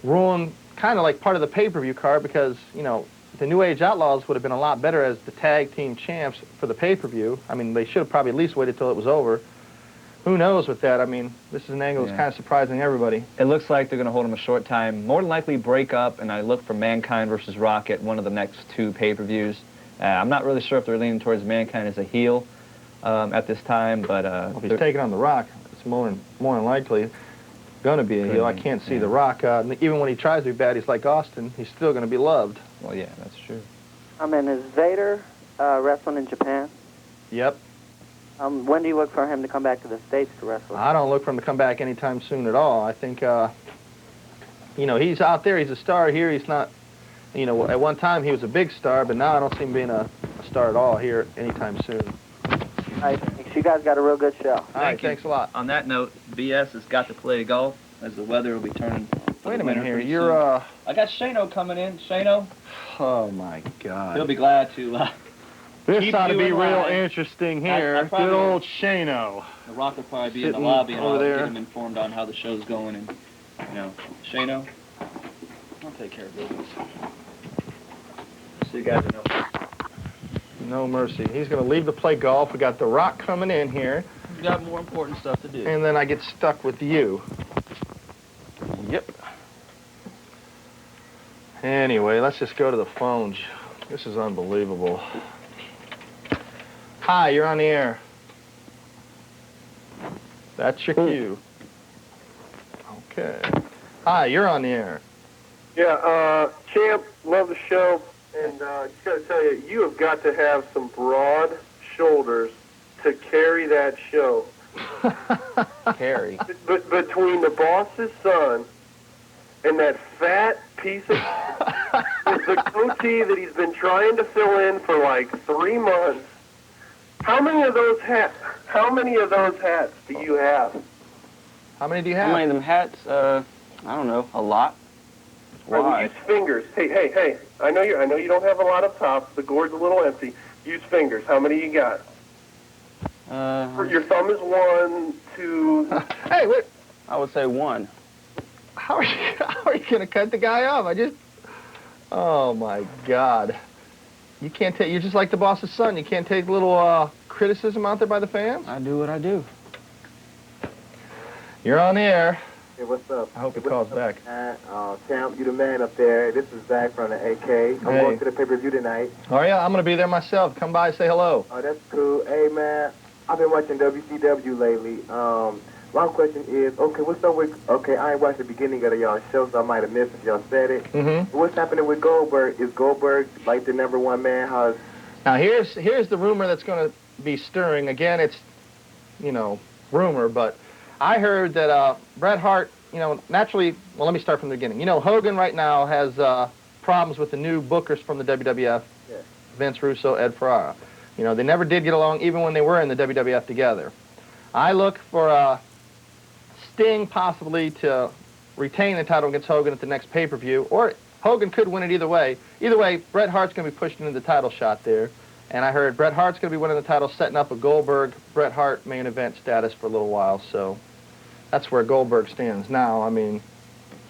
ruin kind of like part of the pay-per-view card because, you know, the New Age Outlaws would have been a lot better as the tag team champs for the pay-per-view. I mean, they should have probably at least waited till it was over. Who knows with that? I mean, this is an angle that's kind of surprising everybody. It looks like they're going to hold him a short time. More than likely break up, and I look for Mankind versus Rock at one of the next 2 pay-per-views. I'm not really sure if they're leaning towards Mankind as a heel at this time, but... if he's taking on The Rock, it's more than likely going to be a heel. I can't see The Rock. Even when he tries to be bad, he's like Austin. He's still going to be loved. Well, yeah, that's true. Is Vader wrestling in Japan? Yep. When do you look for him to come back to the States to wrestle? I don't look for him to come back anytime soon at all. I think, you know, he's out there. He's a star here. He's not, you know, at one time he was a big star, but now I don't see him being a star at all here anytime soon. All right, thanks. You guys got a real good show. All right, thanks a lot. On that note, BS has got to play golf as the weather will be turning. Wait a minute here. You're, I got Shano coming in. Shano. Oh, my God. He'll be glad to... This ought to be real interesting here. Good old Shano. The Rock will probably be in the lobby, and I'll get him informed on how the show's going. And, you know, Shano, I'll take care of business. See you guys in No mercy. He's going to leave to play golf. We got The Rock coming in here. We've got more important stuff to do. And then I get stuck with you. Yep. Anyway, let's just go to the phones. This is unbelievable. Hi, you're on the air. That's your cue. Okay. Hi, you're on the air. Yeah, Champ, love the show, and just got to tell you, you have got to have some broad shoulders to carry that show. Carry? Between the boss's son and that fat piece of with the goatee that he's been trying to fill in for like 3 months. How many of those hats do you have? How many do you have? How many of them hats? I don't know, a lot. Why? Use fingers. Hey! I know you don't have a lot of tops. The gourd's a little empty. Use fingers. How many you got? Your thumb is 1, 2. Hey, wait. I would say 1. How are you going to cut the guy off? Oh my God. You can't take. You're just like the boss's son. You can't take little criticism out there by the fans. I do what I do. You're on the air. Hey, what's up? I hope it calls back. Champ, you the man up there. This is Zach from the AK. I'm going to the pay-per-view tonight. Oh yeah, I'm gonna be there myself. Come by, say hello. Oh, that's cool. Hey man, I've been watching WCW lately. My question is, okay, what's up with? Okay, I ain't watched the beginning of y'all show, so I might have missed if y'all said it. Mm-hmm. What's happening with Goldberg? Is Goldberg like the #1 man? Now here's the rumor that's going to be stirring. Again, it's, you know, rumor, but I heard that Bret Hart, you know, naturally. Well, let me start from the beginning. You know, Hogan right now has problems with the new bookers from the WWF, Vince Russo, Ed Ferrara. You know, they never did get along, even when they were in the WWF together. I look for Sting possibly to retain the title against Hogan at the next pay-per-view, or Hogan could win it either way. Either way, Bret Hart's going to be pushed into the title shot there, and I heard Bret Hart's going to be winning the title, setting up a Goldberg-Bret Hart main event status for a little while, so that's where Goldberg stands now. I mean,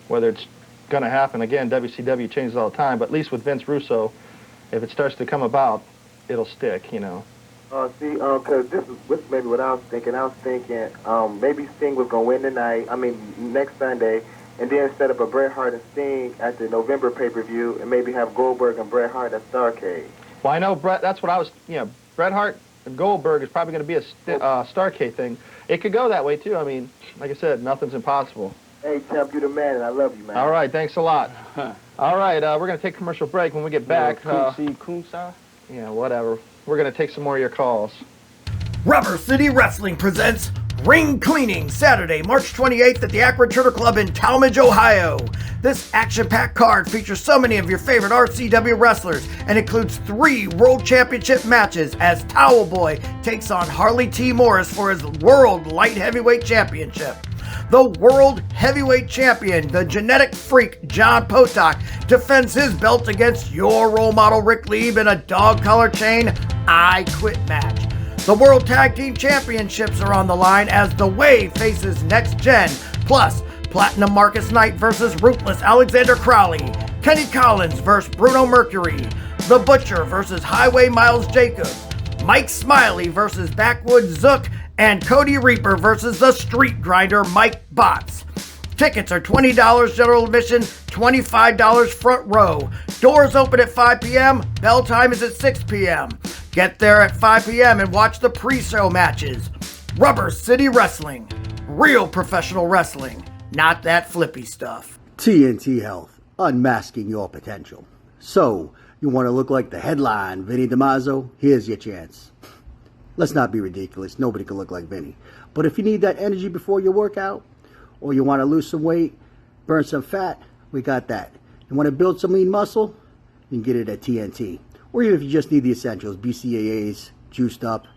whether it's going to happen, again, WCW changes all the time, but at least with Vince Russo, if it starts to come about, it'll stick, you know. Because this is maybe what I was thinking. I was thinking maybe Sting was going to win tonight, next Sunday, and then set up a Bret Hart and Sting at the November pay-per-view, and maybe have Goldberg and Bret Hart at Starrcade. Well, I know that's what I was, you know, Bret Hart and Goldberg is probably going to be a Starrcade thing. It could go that way, too. I mean, like I said, nothing's impossible. Hey, Champ, you the man, and I love you, man. All right, thanks a lot. All right, we're going to take a commercial break. When we get back... yeah, whatever. We're going to take some more of your calls. Rubber City Wrestling presents Ring Cleaning, Saturday, March 28th at the Akron Turtle Club in Talmadge, Ohio. This action-packed card features so many of your favorite RCW wrestlers and includes 3 World Championship matches as Towel Boy takes on Harley T. Morris for his World Light Heavyweight Championship. The World Heavyweight Champion, the genetic freak John Potok, defends his belt against your role model Rick Lieb in a dog collar chain I Quit match. The World Tag Team Championships are on the line as The Wave faces Next Gen, plus Platinum Marcus Knight versus Ruthless Alexander Crowley, Kenny Collins versus Bruno Mercury, The Butcher versus Highway Miles Jacobs, Mike Smiley versus Backwoods Zook, and Cody Reaper versus the Street Grinder Mike Botts. Tickets are $20 general admission, $25 front row. Doors open at 5 p.m. Bell time is at 6 p.m. Get there at 5 p.m. and watch the pre-show matches. Rubber City Wrestling. Real professional wrestling. Not that flippy stuff. TNT Health. Unmasking your potential. So, you want to look like the headline, Vinny DiMaggio? Here's your chance. Let's not be ridiculous. Nobody can look like Vinny. But if you need that energy before your workout, or you want to lose some weight, burn some fat, we got that. You want to build some lean muscle? You can get it at TNT. Or even if you just need the essentials, BCAAs, juiced up.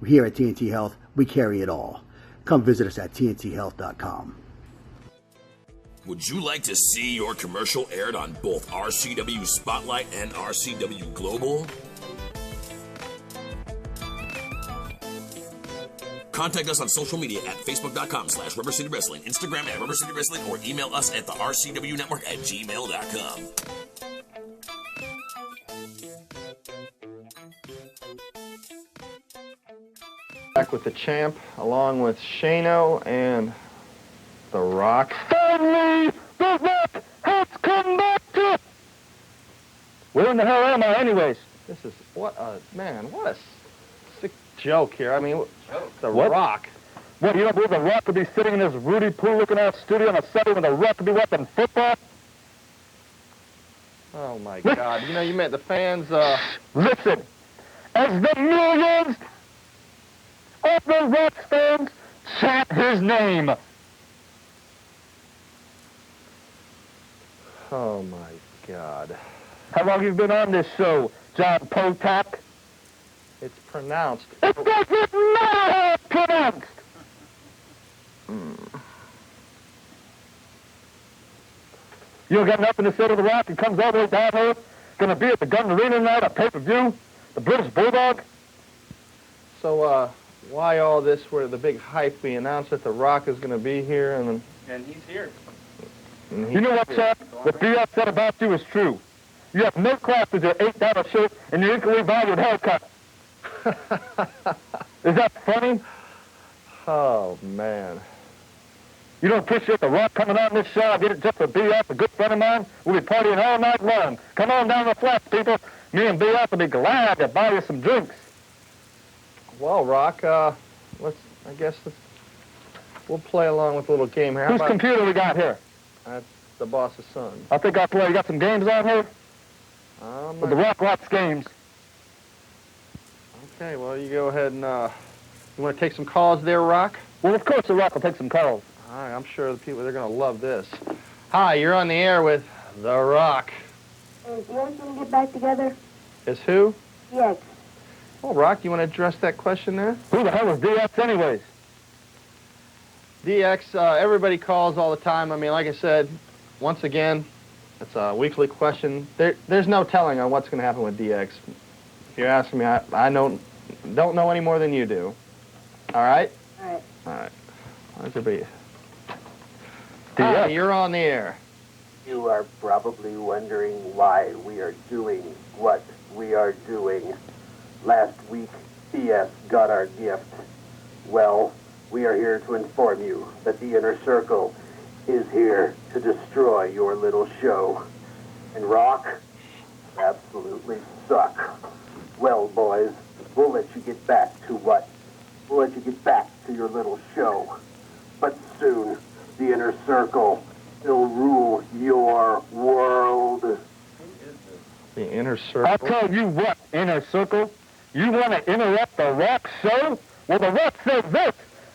Here at TNT Health, we carry it all. Come visit us at TNTHealth.com. Would you like to see your commercial aired on both RCW Spotlight and RCW Global? Contact us on social media at Facebook.com/Rubber City Wrestling, Instagram at Rubber City Wrestling, or email us at the RCW Network at gmail.com. Back with the champ, along with Shano and The Rock. Finally, The Rock has come back to... Where in the hell am I anyways? This is, what a sick joke here. I mean, The Rock. What, you don't believe The Rock could be sitting in his Rudy Poo-looking-ass studio on a Sunday when The Rock could be watching football? Oh, my God. You know, you meant the fans, Listen, as the millions of The Rock's fans chant his name. Oh, my God. How long have you been on this show, John Potak? It's pronounced. It doesn't matter how it's pronounced! You don't got nothing to say to The Rock? He comes all the way down here, gonna be at the Gun Arena tonight, a pay-per-view, the British Bulldog. So, why all this where the big hype? We announced that The Rock is going to be here, and he's here. You know what, Chad? What B.S. said about you is true. You have no class with your $8 shirt and your equally valued haircut. Is that funny? Oh, man. You don't appreciate The Rock coming on this show? I did it just for B.S., a good friend of mine. We'll be partying all night long. Come on down the flats, people. Me and B.S. will be glad to buy you some drinks. Well, Rock, we'll play along with a little game here. Whose computer we got here? That's the boss's son. I think I'll play. You got some games on here? Well, The Rock likes games. Okay, well, you go ahead and, you want to take some calls there, Rock? Well, of course The Rock will take some calls. All right, I'm sure the people, they're going to love this. Hi, you're on the air with The Rock. Is DX going to get back together? Is who? DX. Well, Rock, you want to address that question there? Who the hell is DX anyways? DX, everybody calls all the time. I mean, like I said, once again, it's a weekly question. There's no telling on what's going to happen with DX. If you're asking me, I don't know any more than you do. All right? All right. All right. How's it be? Hi, you're on the air. You are probably wondering why we are doing what we are doing. Last week, CS got our gift. Well, we are here to inform you that the Inner Circle is here to destroy your little show. And Rock, absolutely suck. Well, boys, we'll let you get back to what? We'll let you get back to your little show. But soon, the Inner Circle will rule your world. The Inner Circle? I'll tell you what, Inner Circle. You want to interrupt The Rock show? Well, The Rock says this.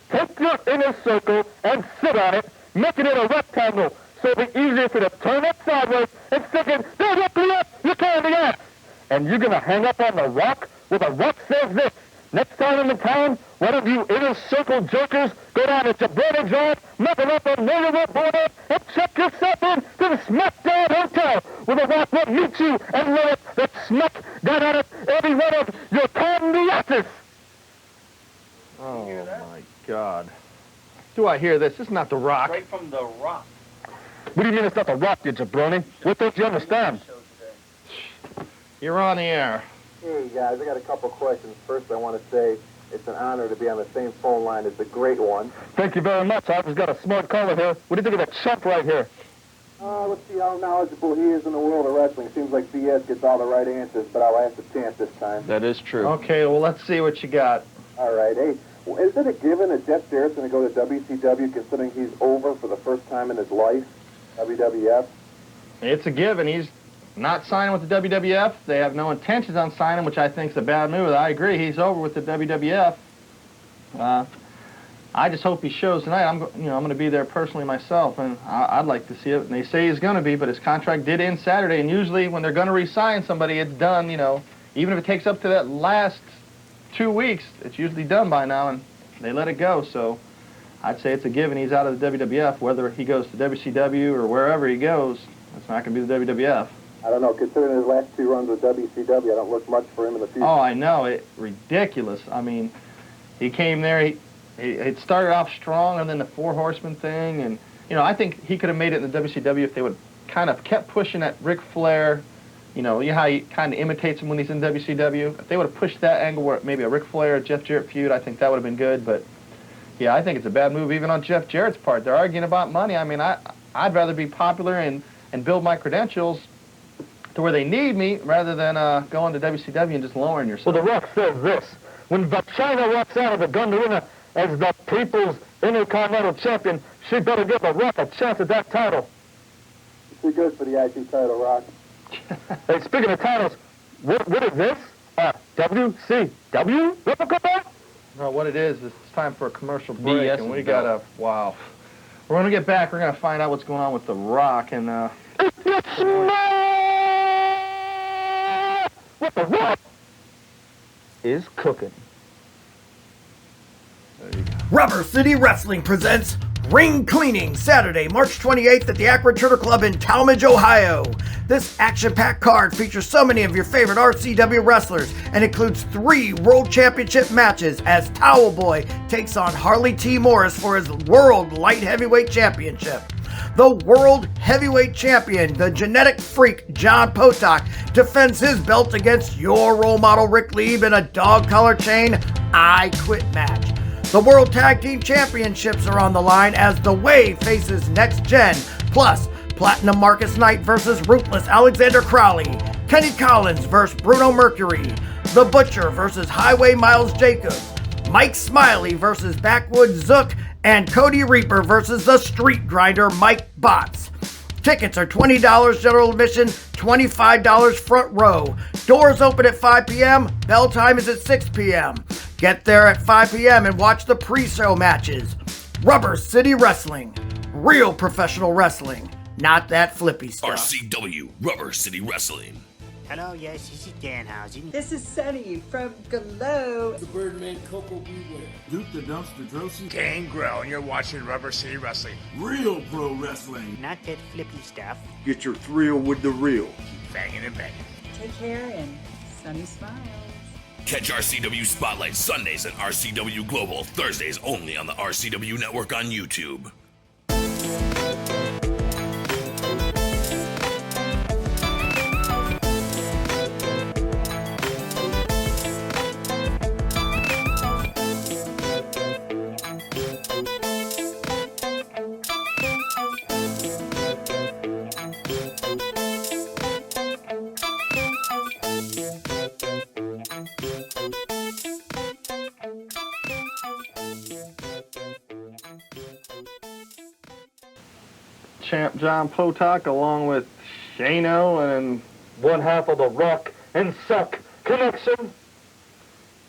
Take your Inner Circle and sit on it, make it in a rectangle, so it'll be easier for you to turn it sideways and stick it directly up your candy ass. And you're going to hang up on The Rock? Well, The Rock says this. Next time in the town, one of you Inner Circle jokers go down to Jabroni Drive, knuckle up on Millionaire Border, and check yourself in to the Smackdown Hotel, where The Rock will meet you and let it that smack down on it every one of your candy asses. God. Do I hear this? This is not The Rock. Straight from The Rock. What do you mean it's not The Rock, you jabroni? What don't you understand? You're on the air. Hey guys, I got a couple questions. First, I want to say it's an honor to be on the same phone line as the great one. Thank you very much. I've just got a smart caller here. What do you think of that chump right here? Let's see how knowledgeable he is in the world of wrestling. Seems like BS gets all the right answers, but I'll ask the chance this time. That is true. Okay, well, let's see what you got. All right. Hey, is it a given that Jeff Jarrett's going to go to WCW considering he's over for the first time in his life? WWF? It's a given. He's not signing with the WWF. They have no intentions on signing, which I think is a bad move. I agree. He's over with the WWF. I just hope he shows tonight. I'm going to be there personally myself, and I'd like to see it. And they say he's going to be, but his contract did end Saturday. And usually, when they're going to re-sign somebody, it's done. Even if it takes up to that last 2 weeks, it's usually done by now, and they let it go. So I'd say it's a given. He's out of the WWF. Whether he goes to WCW or wherever he goes, it's not going to be the WWF. I don't know. Considering his last 2 runs with WCW, I don't look much for him in the future. Oh, I know. Ridiculous. I mean, he came there. It started off strong, and then the Four Horsemen thing, and I think he could have made it in the WCW if they would kind of kept pushing that Ric Flair. You know how he kind of imitates him when he's in WCW. If they would have pushed that angle, where maybe a Ric Flair Jeff Jarrett feud, I think that would have been good. But yeah, I think it's a bad move even on Jeff Jarrett's part. They're arguing about money. I mean, I'd rather be popular and build my credentials to where they need me rather than going to WCW and just lowering yourself. Well, The Rock says this: when China walks out of the gun arena as the People's Intercontinental Champion, she better give The Rock a chance at that title. Too good for the IC title, Rock. Hey, speaking of titles, what is this? WCW? No, what it is it's time for a commercial break, BS and we and got Bell. wow. We're going to get back. We're going to find out what's going on with The Rock, and what The Rock is cooking. Rubber City Wrestling presents Ring Cleaning, Saturday, March 28th at the Akron Turtle Club in Talmadge, Ohio. This action-packed card features so many of your favorite RCW wrestlers and includes 3 World Championship matches as Towel Boy takes on Harley T. Morris for his World Light Heavyweight Championship. The World Heavyweight Champion, the genetic freak John Potok, defends his belt against your role model Rick Lieb in a dog collar chain I Quit match. The World Tag Team Championships are on the line as The Way faces Next Gen, plus Platinum Marcus Knight versus Ruthless Alexander Crowley, Kenny Collins versus Bruno Mercury, The Butcher versus Highway Miles Jacobs, Mike Smiley versus Backwoods Zook, and Cody Reaper versus the Street Grinder Mike Botts. Tickets are $20 general admission, $25 front row. Doors open at 5 p.m., bell time is at 6 p.m. Get there at 5 p.m. and watch the pre-show matches. Rubber City Wrestling. Real professional wrestling. Not that flippy stuff. RCW, Rubber City Wrestling. Hello, yes, this is Danhausen. This is Sunny from Glow. The Birdman Coco Beware. Duke the Dumpster Drosy. Gangrel, and you're watching Rubber City Wrestling. Real pro wrestling. Not that flippy stuff. Get your thrill with the real. Keep banging and banging. Take care and Sunny smiles. Catch RCW Spotlight Sundays at RCW Global, Thursdays only on the RCW Network on YouTube. Champ John Potok along with Shano and one half of The Rock and Suck Connection.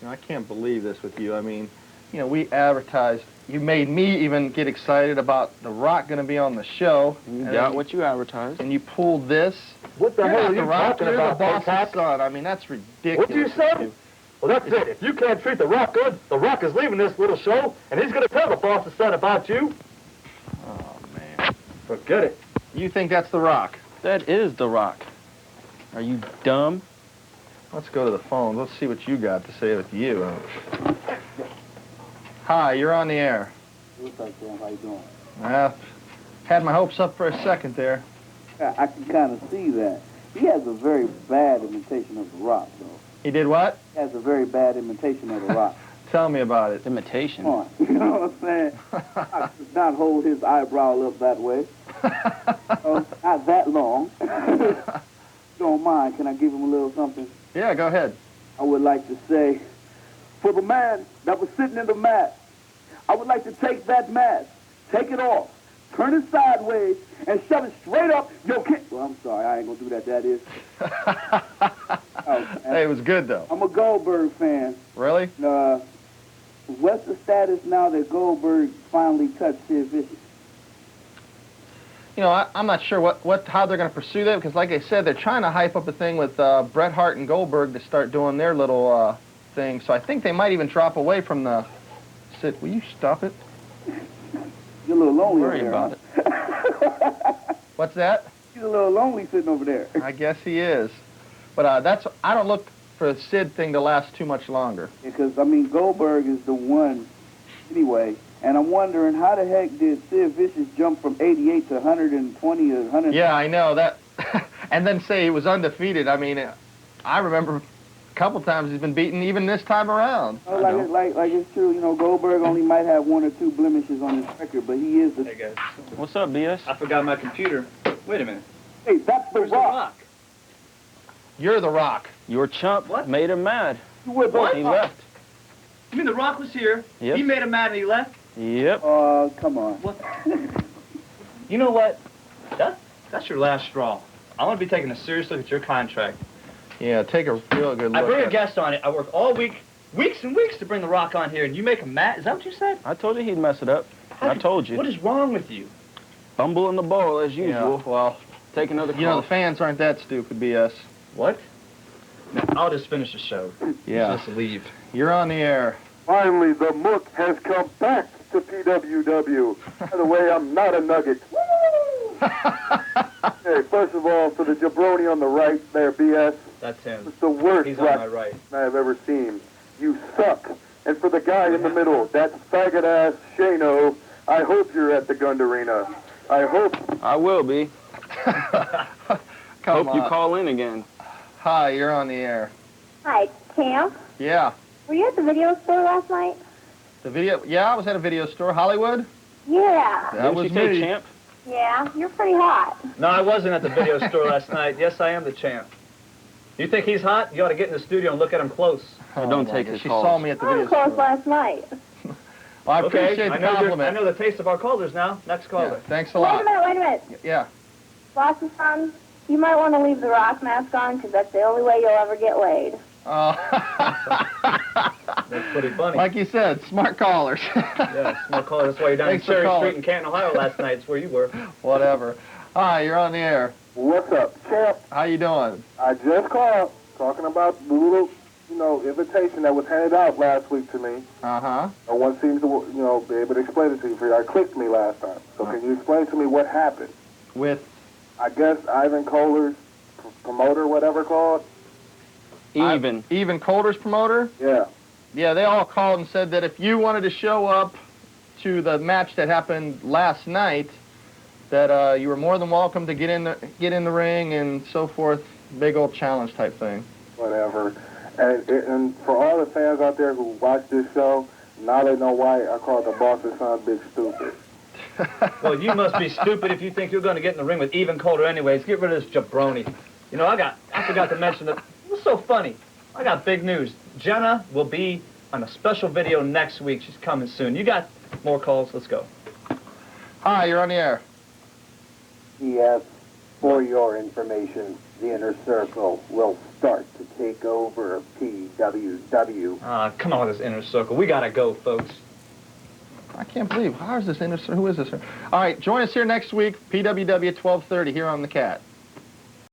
I can't believe this with you. I mean, we advertised. You made me even get excited about The Rock going to be on the show. You got what you advertised. And you pulled this. What the hell are you talking You're about, the boss's Potok? son. I mean, that's ridiculous. What you say? Well, that's it. If you can't treat The Rock good, The Rock is leaving this little show, and he's going to tell the boss's son about you. Oh, man. Forget it. You think that's The Rock? That is The Rock. Are you dumb? Let's go to the phone. Let's see what you got to say with you. Hi, you're on the air. What's up, Sam? How you doing? Had my hopes up for a second there. I can kind of see that. He has a very bad imitation of The Rock, though. He did what? He has a very bad imitation of The Rock. Tell me about it. Imitation. Come on. You know what I'm saying? I could not hold his eyebrow up that way. Not that long. Don't mind. Can I give him a little something? Yeah, go ahead. I would like to say, for the man that was sitting in the mat, I would like to take that mask, take it off, turn it sideways, and shove it straight up your kid. Well, I'm sorry, I ain't gonna do that. That is. Hey, it was good though. I'm a Goldberg fan. Really? What's the status now that Goldberg finally touched Sid Vicious? You know, I'm not sure how they're going to pursue that because, like I said, they're trying to hype up a thing with Bret Hart and Goldberg to start doing their little thing. So I think they might even drop away from the. Sid, will you stop it? You're a little lonely Don't worry over there. about it. What's that? He's a little lonely sitting over there. I guess he is. But I don't look for the Sid thing to last too much longer. Because, I mean, Goldberg is the one anyway. And I'm wondering how the heck did Sid Vicious jump from 88 to 120 or 100? Yeah, I know that. And then say he was undefeated. I mean, I remember a couple times he's been beaten even this time around. Oh, like it's true, you know, Goldberg only might have 1 or 2 blemishes on his record, but he is the... Hey, guys. What's up, BS? I forgot my computer. Wait a minute. Hey, that's the Rock. You're the Rock. Your chump made him mad. You were the He Rock. left. You mean The Rock was here? Yep. He made him mad and he left? Yep. Come on. What? You know what? That's your last straw. I want to be taking a serious look at your contract. Yeah, take a real good look. I bring at a guest on it. I work all weeks and weeks to bring The Rock on here, and you make him mad? Is that what you said? I told you he'd mess it up. I told you. What is wrong with you? Bumble in the bowl as Yeah, usual. well, Take another call. you know, the fans aren't that stupid, BS. What? No, I'll just finish the show. Yeah. Just leave. You're on the air. Finally, the Mook has come back to PWW. By the way, I'm not a nugget. Hey, first of all, for the jabroni on the right there, BS, That's him. it's the worst He's on my rock right. I've ever seen. You suck. And for the guy in the middle, that faggot-ass Shano, I hope you're at the Gund Arena. I hope. I will be. Come Hope you on. call in again. Hi, you're on the air. Hi, Cam. Yeah. Were you at the video store last night? The video? Yeah, I was at a video store. Hollywood? Yeah. That Didn't was she say me. champ? Yeah, you're pretty hot. No, I wasn't at the video store last night. Yes, I am the champ. You think he's hot? You ought to get in the studio and look at him close. Don't my take God. his She calls. saw me at the I video was close store. last night. Well, I appreciate the compliment. I know the taste of our callers now. Next Yeah, caller. thanks a Wait a lot. minute, wait a minute. Yeah. Boss's son, you might want to leave the rock mask on because that's the only way you'll ever get laid. That's pretty funny. Like you said, smart callers. Yeah, smart caller. That's why you're down Thanks in for Cherry calling. Street in Canton, Ohio last night. It's where you were. Whatever. Hi, you're on the air. What's up, champ? How you doing? I just called talking about the little, invitation that was handed out last week to me. Uh-huh. No one seems to, be able to explain it to you. It clicked me last time. So can you explain to me what happened? With? I guess Ivan Kohler's promoter, whatever called. Even Coulter's promoter? Yeah. Yeah, they all called and said that if you wanted to show up to the match that happened last night, that you were more than welcome to get in the ring and so forth. Big old challenge type thing. Whatever. And for all the fans out there who watch this show, now they know why I call the boss's son Big Stupid. Well, you must be stupid if you think you're going to get in the ring with Even Colder anyways. Get rid of this jabroni. You know, I forgot to mention that. It was so funny. I got big news. Jenna will be on a special video next week. She's coming soon. You got more calls. Let's go. Hi, you're on the air. Yes, for your information, the Inner Circle will start to take over PWW. Come on with this Inner Circle. We got to go, folks. I can't believe. How is this Inner Circle? Who is this? All right, join us here next week, PWW 12:30 here on The Cat.